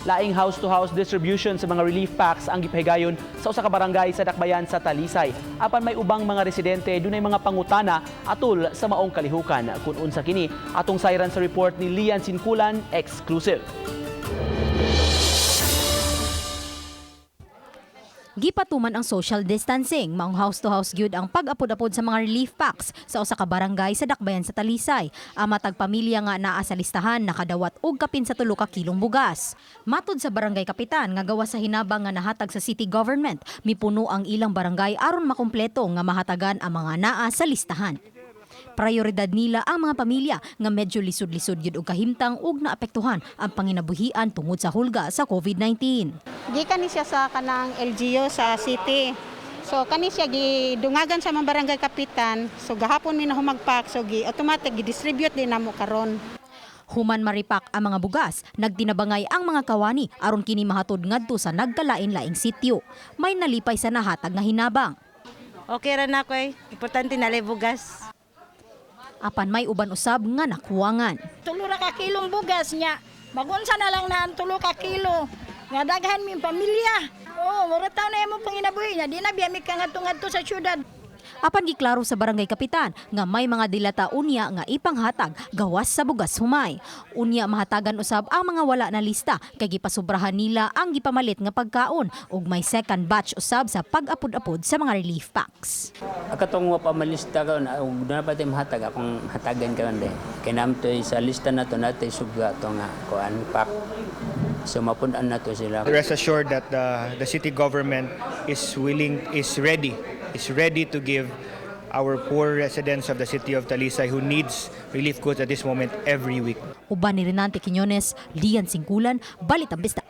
Laing house-to-house distribution sa mga relief packs ang gipahigayon sa usa ka barangay sa Dakbayan sa Talisay. Apan may ubang mga residente dunay mga pangutana atul sa maong kalihukan. Kun unsa kini atong sayran sa report ni Lian Sinkulan, exclusive. Gipatuman ang social distancing, maong house-to-house gyud ang pag-apod-apod sa mga relief packs sa usa ka barangay sa Dakbayan sa Talisay. Ang matag pamilya nga naa sa listahan nakadawat og kapin sa 3 ka kilong bugas. Matud sa barangay kapitan nga gawa sa hinabang nga nahatag sa city government, mipuno ang ilang barangay aron makumpleto nga mahatagan ang mga naa sa listahan. Prioridad nila ang mga pamilya nga medyo lisod-lisod gyud og kahimtang ug naapektuhan ang panginabuhian tungod sa hulga sa COVID-19. Gikan ni siya sa kanang LGU sa city. So kani siya gidungagan sa mga barangay kapitan. So gahapon mi na humagpak so automatic gi-distribute din namo karon. Human maripak ang mga bugas, nagtinabangay ang mga kawani aron kini mahatod ngadto sa nagkalain-laing sitio. May nalipay sa nahatag nga hinabang. Okay ra na ko importante na lay bugas. Apan may uban usab nga nakuwangan. 3 ka kilong bugas niya. Magunsa na lang na ang 3 ka kilo. Nga daghan mi pamilya. Oh, mura taon na mo panginabuhi niya. Di na biya mi kangadto sa syudad. Apan giklaro sa barangay kapitan nga may mga dilata unya nga ipanghatag gawas sa bugas humay. Unya mahatagan usab ang mga wala na lista kay gipasubrahan nila ang gipamalit nga pagkaon ug may second batch usab sa pag-apod-apod sa mga relief packs. Akatong wa pa malista karon ug dapat mahatag akong hatagan karon de. Kay namto sa lista nato natay suga to nga kuan pack. So mapun-an nato sila. Rest assured that the city government is ready to give our poor residents of the city of Talisay who needs relief goods at this moment every week. Uban ni Renante Quiñones, Lian Singkulan, Balitang Bista.